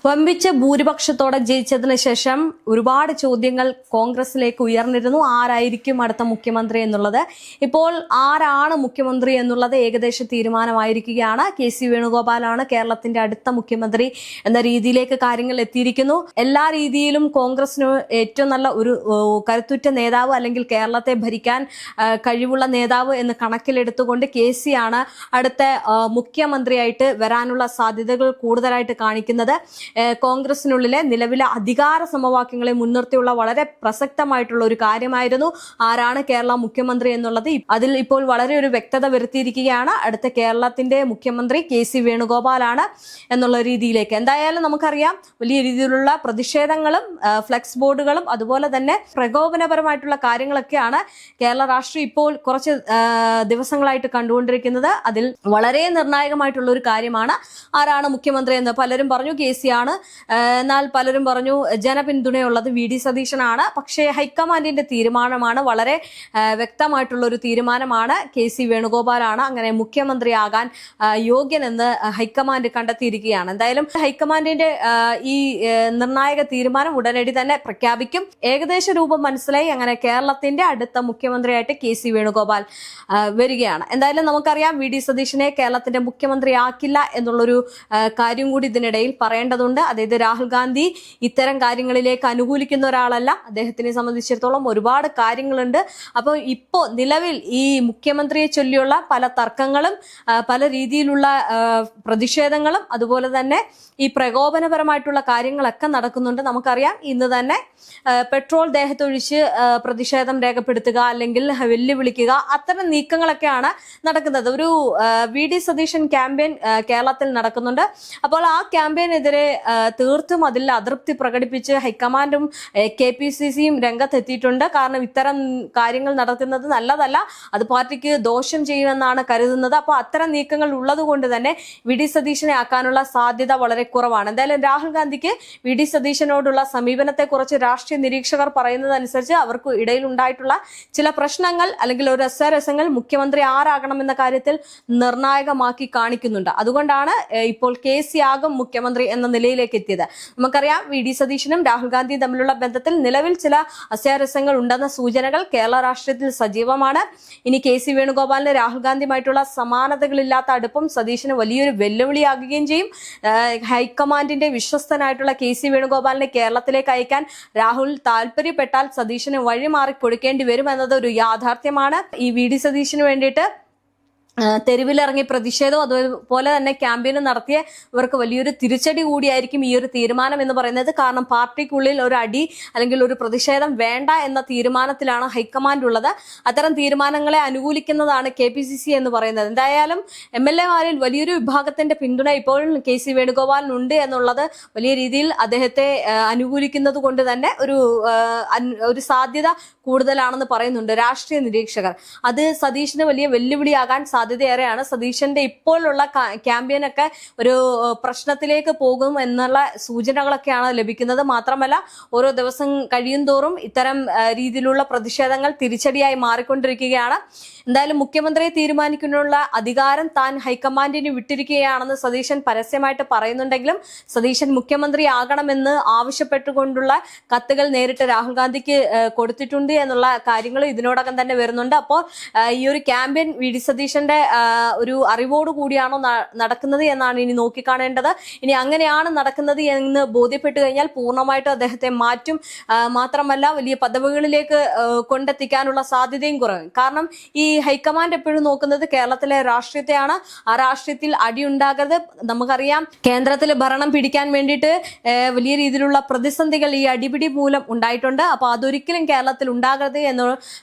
വമ്പിച്ച ഭൂരിപക്ഷത്തോടെ ജയിച്ചതിന് ശേഷം ഒരുപാട് ചോദ്യങ്ങൾ കോൺഗ്രസിലേക്ക് ഉയർന്നിരുന്നു. ആരായിരിക്കും അടുത്ത മുഖ്യമന്ത്രി എന്നുള്ളത്. ഇപ്പോൾ ആരാണ് മുഖ്യമന്ത്രി എന്നുള്ളത് ഏകദേശ തീരുമാനമായിരിക്കുകയാണ്. കെ.സി. വേണുഗോപാലാണ് കേരളത്തിന്റെ അടുത്ത മുഖ്യമന്ത്രി എന്ന രീതിയിലേക്ക് കാര്യങ്ങൾ എത്തിയിരിക്കുന്നു. എല്ലാ രീതിയിലും കോൺഗ്രസിന് ഏറ്റവും നല്ല ഒരു കരുത്തുറ്റ നേതാവ് അല്ലെങ്കിൽ കേരളത്തെ ഭരിക്കാൻ കഴിവുള്ള നേതാവ് എന്ന് കണക്കിലെടുത്തുകൊണ്ട് കെ.സി. ആണ് അടുത്ത മുഖ്യമന്ത്രിയായിട്ട് വരാനുള്ള സാധ്യതകൾ കൂടുതലായിട്ട് കാണിക്കുന്നത്. കോൺഗ്രസിനുള്ളിലെ നിലവിലെ അധികാര സമവാക്യങ്ങളെ മുൻനിർത്തിയുള്ള വളരെ പ്രസക്തമായിട്ടുള്ള ഒരു കാര്യമായിരുന്നു ആരാണ് കേരള മുഖ്യമന്ത്രി എന്നുള്ളത്. അതിൽ ഇപ്പോൾ വളരെ ഒരു വ്യക്തത വരുത്തിയിരിക്കുകയാണ്. അടുത്ത കേരളത്തിന്റെ മുഖ്യമന്ത്രി കെ.സി. വേണുഗോപാലാണ് എന്നുള്ള രീതിയിലേക്ക്. എന്തായാലും നമുക്കറിയാം, വലിയ രീതിയിലുള്ള പ്രതിഷേധങ്ങളും ഫ്ലെക്സ് ബോർഡുകളും അതുപോലെ തന്നെ പ്രകോപനപരമായിട്ടുള്ള കാര്യങ്ങളൊക്കെയാണ് കേരള രാഷ്ട്രീയം ഇപ്പോൾ കുറച്ച് ദിവസങ്ങളായിട്ട് കണ്ടുകൊണ്ടിരിക്കുന്നത്. അതിൽ വളരെ നിർണായകമായിട്ടുള്ള ഒരു കാര്യമാണ് ആരാണ് മുഖ്യമന്ത്രി എന്ന്. പലരും പറഞ്ഞു കെ.സി. ആണ്, എന്നാൽ പലരും പറഞ്ഞു ജനപിന്തുണയുള്ളത് വി.ഡി. സതീശനാണ്. പക്ഷേ ഹൈക്കമാൻഡിന്റെ തീരുമാനമാണ്, വളരെ വ്യക്തമായിട്ടുള്ള ഒരു തീരുമാനമാണ്. കെ.സി. വേണുഗോപാലാണ് അങ്ങനെ മുഖ്യമന്ത്രിയാകാൻ യോഗ്യനെന്ന് ഹൈക്കമാൻഡ് കണ്ടെത്തിയിരിക്കുകയാണ്. എന്തായാലും ഹൈക്കമാൻഡിന്റെ ഈ നിർണായക തീരുമാനം ഉടനടി തന്നെ പ്രഖ്യാപിക്കും. ഏകദേശ രൂപം മനസ്സിലായി. അങ്ങനെ കേരളത്തിന്റെ അടുത്ത മുഖ്യമന്ത്രിയായിട്ട് കെ.സി. വേണുഗോപാൽ വരികയാണ്. എന്തായാലും നമുക്കറിയാം, വി.ഡി. സതീശനെ കേരളത്തിന്റെ മുഖ്യമന്ത്രിയാക്കില്ല എന്നുള്ളൊരു കാര്യം കൂടി ഇതിനിടയിൽ പറയേണ്ടതുണ്ട്. അതായത് രാഹുൽ ഗാന്ധി ഇത്തരം കാര്യങ്ങളിലേക്ക് അനുകൂലിക്കുന്ന ഒരാളല്ല. അദ്ദേഹത്തിനെ സംബന്ധിച്ചിടത്തോളം ഒരുപാട് കാര്യങ്ങളുണ്ട്. അപ്പോൾ ഇപ്പോ നിലവിൽ ഈ മുഖ്യമന്ത്രിയെ ചൊല്ലിയുള്ള പല തർക്കങ്ങളും പല രീതിയിലുള്ള പ്രതിഷേധങ്ങളും അതുപോലെ തന്നെ ഈ പ്രകോപനപരമായിട്ടുള്ള കാര്യങ്ങളൊക്കെ നടക്കുന്നുണ്ട്. നമുക്കറിയാം, ഇന്ന് തന്നെ പെട്രോൾ ദേഹത്തൊഴിച്ച് പ്രതിഷേധം രേഖപ്പെടുത്തുക അല്ലെങ്കിൽ വെല്ലുവിളിക്കുക, അത്തരം നീക്കങ്ങളൊക്കെയാണ് നടക്കുന്നത്. ഒരു വി.ഡി. സതീശൻ ക്യാമ്പയിൻ കേരളത്തിൽ നടക്കുന്നുണ്ട്. അപ്പോൾ ആ ക്യാമ്പയിനെതിരെ തീർത്തും അതിൽ അതൃപ്തി പ്രകടിപ്പിച്ച് ഹൈക്കമാൻഡും കെ.പി.സി.സിയും രംഗത്തെത്തിയിട്ടുണ്ട്. കാരണം ഇത്തരം കാര്യങ്ങൾ നടത്തുന്നത് നല്ലതല്ല, അത് പാർട്ടിക്ക് ദോഷം ചെയ്യുമെന്നാണ് കരുതുന്നത്. അപ്പോൾ അത്തരം നീക്കങ്ങൾ ഉള്ളത് കൊണ്ട് തന്നെ വി.ഡി. സതീശനെ ആക്കാനുള്ള സാധ്യത വളരെ കുറവാണ്. എന്തായാലും രാഹുൽ ഗാന്ധിക്ക് വി.ഡി. സതീശനോടുള്ള സമീപനത്തെ കുറിച്ച് രാഷ്ട്രീയ നിരീക്ഷകർ പറയുന്നതനുസരിച്ച് അവർക്ക് ഇടയിൽ ഉണ്ടായിട്ടുള്ള ചില പ്രശ്നങ്ങൾ അല്ലെങ്കിൽ ഒരു രസരസങ്ങൾ മുഖ്യമന്ത്രി ആരാകണമെന്ന കാര്യത്തിൽ നിർണായകമാക്കി കാണിക്കുന്നുണ്ട്. അതുകൊണ്ടാണ് ഇപ്പോൾ കെ.സി. ആകും മുഖ്യമന്ത്രി എന്ന നിലയിലേക്ക് എത്തിയത്. നമുക്കറിയാം, വി.ഡി. സതീശനും രാഹുൽ ഗാന്ധിയും തമ്മിലുള്ള ബന്ധത്തിൽ നിലവിൽ ചില അസ്യാരസ്യങ്ങൾ ഉണ്ടെന്ന സൂചനകൾ കേരള രാഷ്ട്രീയത്തിൽ സജീവമാണ്. ഇനി കെ.സി. വേണുഗോപാലിന് രാഹുൽ ഗാന്ധിയുമായിട്ടുള്ള സമാനതകളില്ലാത്ത അടുപ്പം സതീശന് വലിയൊരു വെല്ലുവിളിയാകുകയും ചെയ്യും. ഹൈക്കമാൻഡിന്റെ വിശ്വസ്തനായിട്ടുള്ള കെ.സി. വേണുഗോപാലിനെ കേരളത്തിലേക്ക് അയക്കാൻ രാഹുൽ താല്പര്യപ്പെട്ടാൽ സതീശന് വഴിമാറി കൊടുക്കേണ്ടി വരും എന്നത് ഒരു യാഥാർത്ഥ്യമാണ്. ഈ വി.ഡി. സതീശന് വേണ്ടിയിട്ട് തെരുവിലിറങ്ങി പ്രതിഷേധവും അതുപോലെ തന്നെ ക്യാമ്പയിനും നടത്തിയ ഇവർക്ക് വലിയൊരു തിരിച്ചടി കൂടിയായിരിക്കും ഈ ഒരു തീരുമാനം എന്ന് പറയുന്നത്. കാരണം പാർട്ടിക്കുള്ളിൽ ഒരു അടി അല്ലെങ്കിൽ ഒരു പ്രതിഷേധം വേണ്ട എന്ന തീരുമാനത്തിലാണ് ഹൈക്കമാൻഡ് ഉള്ളത്. അത്തരം തീരുമാനങ്ങളെ അനുകൂലിക്കുന്നതാണ് കെ.പി.സി.സി എന്ന് പറയുന്നത്. എന്തായാലും എം.എൽ.എമാരിൽ വലിയൊരു വിഭാഗത്തിന്റെ പിന്തുണ ഇപ്പോൾ കെ.സി. വേണുഗോപാലിനുണ്ട് എന്നുള്ളത് വലിയ രീതിയിൽ അദ്ദേഹത്തെ അനുകൂലിക്കുന്നത് കൊണ്ട് തന്നെ ഒരു സാധ്യത കൂടുതലാണെന്ന് പറയുന്നുണ്ട് രാഷ്ട്രീയ നിരീക്ഷകർ. അത് സതീശന് വലിയ വെല്ലുവിളിയാകാൻ സാധ്യതയേറെയാണ്. സതീശന്റെ ഇപ്പോഴുള്ള ക്യാമ്പയിനൊക്കെ ഒരു പ്രശ്നത്തിലേക്ക് പോകും എന്നുള്ള സൂചനകളൊക്കെയാണ് ലഭിക്കുന്നത്. മാത്രമല്ല, ഓരോ ദിവസം കഴിയും തോറും ഇത്തരം രീതിയിലുള്ള പ്രതിഷേധങ്ങൾ തിരിച്ചടിയായി മാറിക്കൊണ്ടിരിക്കുകയാണ്. എന്തായാലും മുഖ്യമന്ത്രിയെ തീരുമാനിക്കാനുള്ള അധികാരം താൻ ഹൈക്കമാൻഡിന് വിട്ടിരിക്കുകയാണെന്ന് സതീശൻ പരസ്യമായിട്ട് പറയുന്നുണ്ടെങ്കിലും സതീശൻ മുഖ്യമന്ത്രി ആകണമെന്ന് ആവശ്യപ്പെട്ടുകൊണ്ടുള്ള കത്തുകൾ നേരിട്ട് രാഹുൽ ഗാന്ധിക്ക് കൊടുത്തിട്ടുണ്ട് എന്നുള്ള കാര്യങ്ങൾ ഇതിനോടകം തന്നെ വരുന്നുണ്ട്. അപ്പോൾ ഈ ഒരു ക്യാമ്പയിൻ വി.ഡി. സതീശന്റെ ഒരു അറിവോട് കൂടിയാണോ നടക്കുന്നത് എന്നാണ് ഇനി നോക്കിക്കാണേണ്ടത്. ഇനി അങ്ങനെയാണ് നടക്കുന്നത് എന്ന് ബോധ്യപ്പെട്ടു കഴിഞ്ഞാൽ പൂർണ്ണമായിട്ടും അദ്ദേഹത്തെ മാറ്റും. മാത്രമല്ല, വലിയ പദവികളിലേക്ക് കൊണ്ടെത്തിക്കാനുള്ള സാധ്യതയും കുറയും. കാരണം ഈ ഹൈക്കമാൻഡ് എപ്പോഴും നോക്കുന്നത് കേരളത്തിലെ രാഷ്ട്രീയത്തെയാണ്. ആ രാഷ്ട്രീയത്തിൽ അടിയുണ്ടാകരുത്. നമുക്കറിയാം, കേന്ദ്രത്തിൽ ഭരണം പിടിക്കാൻ വേണ്ടിയിട്ട് വലിയ രീതിയിലുള്ള പ്രതിസന്ധികൾ ഈ അടിപിടി മൂലം ഉണ്ടായിട്ടുണ്ട്. അപ്പൊ അതൊരിക്കലും കേരളത്തിൽ ഉണ്ടാകരുത് എന്ന്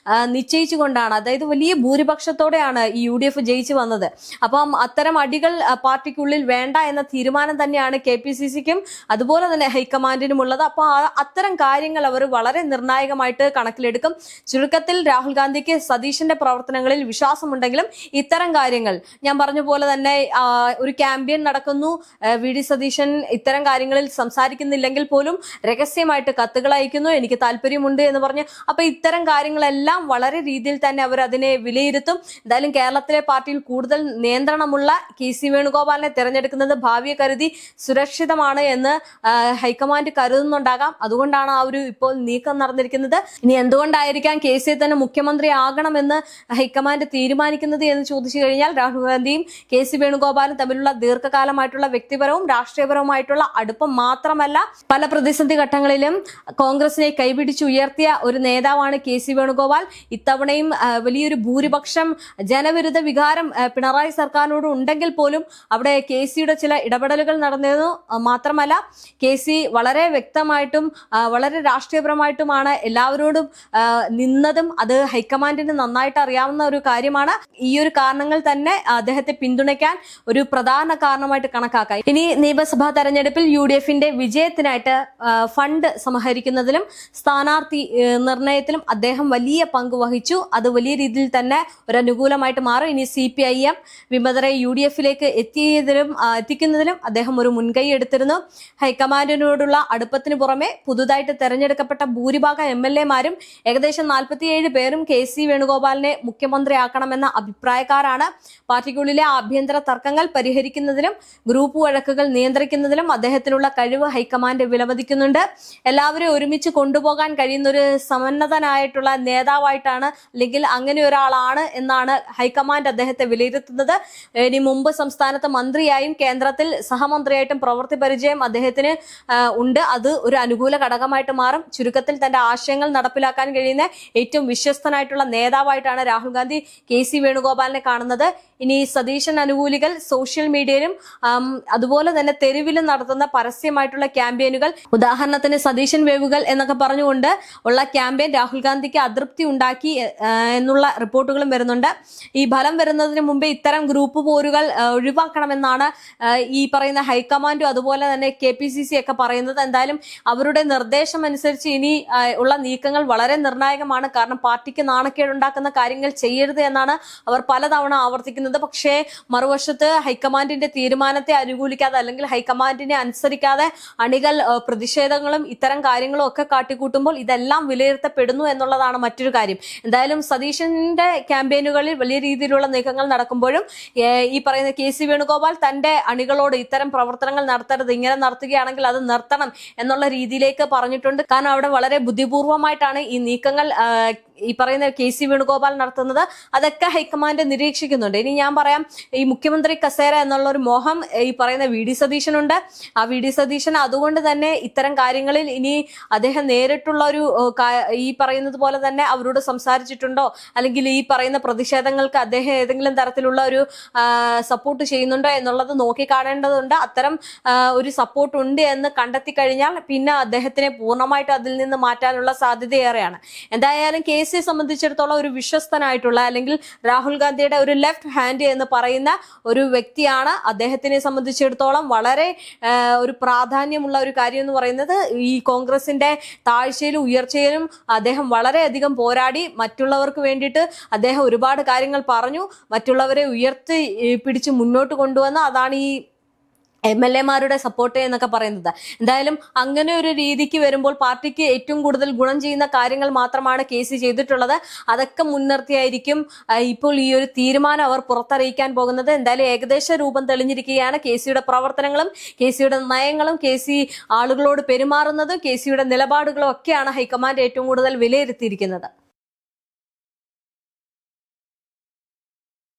നിശ്ചയിച്ചുകൊണ്ടാണ്, അതായത് വലിയ ഭൂരിപക്ഷത്തോടെയാണ് ഈ UDF ജയിച്ചു വന്നത്. അപ്പം അത്തരം അടികൾ പാർട്ടിക്കുള്ളിൽ വേണ്ട എന്ന തീരുമാനം തന്നെയാണ് കെ.പി.സി.സിക്കും അതുപോലെ തന്നെ ഹൈക്കമാൻഡിനും ഉള്ളത്. അപ്പോൾ അത്തരം കാര്യങ്ങൾ അവർ വളരെ നിർണായകമായിട്ട് കണക്കിലെടുക്കും. ചുരുക്കത്തിൽ രാഹുൽ ഗാന്ധിക്ക് സതീശന്റെ പ്രവർത്തനങ്ങളിൽ വിശ്വാസമുണ്ടെങ്കിലും ഇത്തരം കാര്യങ്ങൾ ഞാൻ പറഞ്ഞ പോലെ തന്നെ ഒരു ക്യാമ്പയിൻ നടക്കുന്നു, വി.ഡി. സതീശൻ ഇത്തരം കാര്യങ്ങളിൽ സംസാരിക്കുന്നില്ലെങ്കിൽ പോലും രഹസ്യമായിട്ട് കത്തുകൾ അയക്കുന്നു, എനിക്ക് താല്പര്യമുണ്ട് എന്ന് പറഞ്ഞ്. അപ്പൊ ഇത്തരം കാര്യങ്ങളെല്ലാം വളരെ രീതിയിൽ തന്നെ അവർ അതിനെ വിലയിരുത്തും. എന്തായാലും കേരളത്തിലെ പാർട്ടിയിൽ കൂടുതൽ നിയന്ത്രണമുള്ള KC വേണുഗോപാലിനെ തിരഞ്ഞെടുക്കുന്നത് ഭാവിയെ കരുതി സുരക്ഷിതമാണ് എന്ന് ഹൈക്കമാൻഡ് കരുതുന്നുണ്ടാകാം. അതുകൊണ്ടാണ് ആ ഒരു ഇപ്പോൾ നീക്കം നടന്നിരിക്കുന്നത്. ഇനി എന്തുകൊണ്ടായിരിക്കാം KC തന്നെ മുഖ്യമന്ത്രി ആകണമെന്ന് ഹൈക്കമാൻഡ് തീരുമാനിക്കുന്നത് എന്ന് ചോദിച്ചു കഴിഞ്ഞാൽ രാഹുൽ ഗാന്ധിയും KC വേണുഗോപാലും തമ്മിലുള്ള ദീർഘകാലമായിട്ടുള്ള വ്യക്തിപരവും രാഷ്ട്രീയപരവുമായിട്ടുള്ള അടുപ്പം മാത്രമല്ല, പല പ്രതിസന്ധി ഘട്ടങ്ങളിലും കോൺഗ്രസിനെ കൈപിടിച്ചുയർത്തിയ ഒരു നേതാവാണ് KC വേണുഗോപാൽ. ഇത്തവണയും വലിയൊരു ഭൂരിപക്ഷം ജനവിരുദ്ധ വികാരം പിണറായി സർക്കാരിനോട് ഉണ്ടെങ്കിൽ പോലും അവിടെ KCയുടെ ചില ഇടപെടലുകൾ നടന്നിരുന്നു. മാത്രമല്ല KC വളരെ വ്യക്തമായിട്ടും വളരെ രാഷ്ട്രീയപരമായിട്ടുമാണ് എല്ലാവരോടും നിന്നതും. അത് ഹൈക്കമാൻഡിന് നന്നായിട്ട് അറിയാവുന്ന ഒരു കാര്യമാണ്. ഈ ഒരു കാരണങ്ങൾ തന്നെ അദ്ദേഹത്തെ പിന്തുണയ്ക്കാൻ ഒരു പ്രധാന കാരണമായിട്ട് കണക്കാക്കാം. ഇനി നിയമസഭാ തെരഞ്ഞെടുപ്പിൽ UDFന്റെ വിജയത്തിനായിട്ട് ഫണ്ട് സമാഹരിക്കുന്നതിലും സ്ഥാനാർത്ഥി നിർണയത്തിലും അദ്ദേഹം വലിയ പങ്ക് വഹിച്ചു. അത് വലിയ രീതിയിൽ തന്നെ ഒരു അനുകൂലമായിട്ട് മാറും. ഇനി CPIM വിമതരെ UDFിലേക്ക് എത്തിക്കുന്നതിലും അദ്ദേഹം ഒരു മുൻകൈ എടുത്തിരുന്നു. ഹൈക്കമാൻഡിനോടുള്ള അടുപ്പത്തിന് പുറമെ പുതുതായിട്ട് തെരഞ്ഞെടുക്കപ്പെട്ട ഭൂരിഭാഗം MLAമാരും ഏകദേശം 47 പേരും KC വേണുഗോപാലിനെ മുഖ്യമന്ത്രിയാക്കണമെന്ന അഭിപ്രായക്കാരാണ്. പാർട്ടിക്കുള്ളിലെ ആഭ്യന്തര തർക്കങ്ങൾ പരിഹരിക്കുന്നതിലും ഗ്രൂപ്പ് വഴക്കുകൾ നിയന്ത്രിക്കുന്നതിലും അദ്ദേഹത്തിനുള്ള കഴിവ് ഹൈക്കമാൻഡ് വിലമതിക്കുന്നുണ്ട്. എല്ലാവരും ഒരുമിച്ച് കൊണ്ടുപോകാൻ കഴിയുന്ന ഒരു സമന്നതനായിട്ടുള്ള നേതാവായിട്ടാണ്, അല്ലെങ്കിൽ അങ്ങനെ ഒരാളാണ് എന്നാണ് ഹൈക്കമാൻഡ് അദ്ദേഹത്തെ വിലയിരുത്തുന്നത്. ഇനി മുമ്പ് സംസ്ഥാനത്ത് മന്ത്രിയായും കേന്ദ്രത്തിൽ സഹമന്ത്രിയായിട്ടും പ്രവൃത്തി പരിചയം അദ്ദേഹത്തിന് ഉണ്ട്. അത് ഒരു അനുകൂല ഘടകമായിട്ട് മാറും. ചുരുക്കത്തിൽ തന്റെ ആശയങ്ങൾ നടപ്പിലാക്കാൻ കഴിയുന്ന ഏറ്റവും വിശ്വസ്തനായിട്ടുള്ള നേതാവായിട്ടാണ് രാഹുൽ ഗാന്ധി KC വേണുഗോപാലിനെ കാണുന്നത്. ഇനി സതീശൻ അനുകൂലികൾ സോഷ്യൽ മീഡിയയിലും അതുപോലെ തന്നെ തെരുവിലും നടത്തുന്ന പരസ്യമായിട്ടുള്ള ക്യാമ്പയിനുകൾ, ഉദാഹരണത്തിന് സതീശൻ വേവുകൾ എന്നൊക്കെ പറഞ്ഞുകൊണ്ട് ഉള്ള ക്യാമ്പയിൻ രാഹുൽ ഗാന്ധിക്ക് അതൃപ്തി ഉണ്ടാക്കി എന്നുള്ള റിപ്പോർട്ടുകളും വരുന്നുണ്ട്. ഈ ഫലം വരുന്നതിന് മുമ്പേ ഇത്തരം ഗ്രൂപ്പ് പോരുകൾ ഒഴിവാക്കണമെന്നാണ് ഈ പറയുന്ന ഹൈക്കമാൻഡും അതുപോലെ തന്നെ KPCC ഒക്കെ പറയുന്നത്. എന്തായാലും അവരുടെ നിർദ്ദേശം അനുസരിച്ച് ഇനി ഉള്ള നീക്കങ്ങൾ വളരെ നിർണായകമാണ്. കാരണം പാർട്ടിക്ക് നാണക്കേടുണ്ടാക്കുന്ന കാര്യങ്ങൾ ചെയ്യരുത് എന്നാണ് അവർ പലതവണ ആവർത്തിക്കുന്നത്. പക്ഷേ മറുവശത്ത് ഹൈക്കമാൻഡിന്റെ തീരുമാനത്തെ അനുകൂലിക്കാതെ അല്ലെങ്കിൽ ഹൈക്കമാൻഡിനെ അനുസരിക്കാതെ അണികൾ പ്രതിഷേധങ്ങളും ഇത്തരം കാര്യങ്ങളും ഒക്കെ കാട്ടിക്കൂട്ടുമ്പോൾ ഇതെല്ലാം വിലയിരുത്തപ്പെടുന്നു എന്നുള്ളതാണ് മറ്റൊരു കാര്യം. എന്തായാലും സതീശന്റെ ക്യാമ്പയിനുകളിൽ വലിയ രീതിയിലുള്ള നീക്കങ്ങൾ നടക്കുമ്പോഴും ഈ പറയുന്ന KC വേണുഗോപാൽ തന്റെ അണികളോട് ഇത്തരം പ്രവർത്തനങ്ങൾ നടത്തരുത്, ഇങ്ങനെ നടത്തുകയാണെങ്കിൽ അത് നിർത്തണം എന്നുള്ള രീതിയിലേക്ക് പറഞ്ഞിട്ടുണ്ട്. കാരണം അവിടെ വളരെ ബുദ്ധിപൂർവമായിട്ടാണ് ഈ നീക്കങ്ങൾ ഈ പറയുന്ന KC വേണുഗോപാൽ നടത്തുന്നത്. അതൊക്കെ ഹൈക്കമാൻഡ് നിരീക്ഷിക്കുന്നുണ്ട്. ഇനി ഞാൻ പറയാം, ഈ മുഖ്യമന്ത്രി കസേര എന്നുള്ള ഒരു മോഹം ഈ പറയുന്ന VD സതീശനുണ്ട്. ആ VD സതീശൻ അതുകൊണ്ട് തന്നെ ഇത്തരം കാര്യങ്ങളിൽ ഇനി അദ്ദേഹം നേരിട്ടുള്ള ഒരു ഈ പറയുന്നത് പോലെ തന്നെ അവരോട് സംസാരിച്ചിട്ടുണ്ടോ, അല്ലെങ്കിൽ ഈ പറയുന്ന പ്രതിഷേധങ്ങൾക്ക് അദ്ദേഹം ഏതെങ്കിലും തരത്തിലുള്ള ഒരു സപ്പോർട്ട് ചെയ്യുന്നുണ്ടോ എന്നുള്ളത് നോക്കി കാണേണ്ടതുണ്ട്. അത്തരം ഒരു സപ്പോർട്ട് ഉണ്ട് എന്ന് കണ്ടെത്തി കഴിഞ്ഞാൽ പിന്നെ അദ്ദേഹത്തിനെ പൂർണ്ണമായിട്ട് അതിൽ നിന്ന് മാറ്റാനുള്ള സാധ്യതയേറെയാണ്. എന്തായാലും KC സംബന്ധിച്ചിടത്തോളം ഒരു വിശ്വസ്തനായിട്ടുള്ള അല്ലെങ്കിൽ രാഹുൽ ഗാന്ധിയുടെ ഒരു ലെഫ്റ്റ് ഹാൻഡ് എന്ന് പറയുന്ന ഒരു വ്യക്തിയാണ്. അദ്ദേഹത്തിനെ സംബന്ധിച്ചിടത്തോളം വളരെ ഒരു പ്രാധാന്യമുള്ള ഒരു കാര്യം എന്ന് പറയുന്നത് ഈ കോൺഗ്രസിന്റെ താഴ്ചയിലും ഉയർച്ചയിലും അദ്ദേഹം വളരെയധികം പോരാടി. മറ്റുള്ളവർക്ക് വേണ്ടിയിട്ട് അദ്ദേഹം ഒരുപാട് കാര്യങ്ങൾ പറഞ്ഞു, മറ്റുള്ളവരെ ഉയർത്തി പിടിച്ച് മുന്നോട്ട് കൊണ്ടുവന്ന് അതാണ് ഈ MLAമാരുടെ സപ്പോർട്ട് എന്നൊക്കെ പറയുന്നത്. എന്തായാലും അങ്ങനെ ഒരു രീതിക്ക് വരുമ്പോൾ പാർട്ടിക്ക് ഏറ്റവും കൂടുതൽ ഗുണം ചെയ്യുന്ന കാര്യങ്ങൾ മാത്രമാണ് KC ചെയ്തിട്ടുള്ളത്. അതൊക്കെ മുൻനിർത്തിയായിരിക്കും ഇപ്പോൾ ഈ ഒരു തീരുമാനം അവർ പുറത്തറിയിക്കാൻ പോകുന്നത്. എന്തായാലും ഏകദേശ രൂപം തെളിഞ്ഞിരിക്കുകയാണ്. KCയുടെ പ്രവർത്തനങ്ങളും KCയുടെ നയങ്ങളും KC ആളുകളോട് പെരുമാറുന്നതും KCയുടെ നിലപാടുകളും ഒക്കെയാണ് ഹൈക്കമാൻഡ് ഏറ്റവും കൂടുതൽ വിലയിരുത്തിയിരിക്കുന്നത്.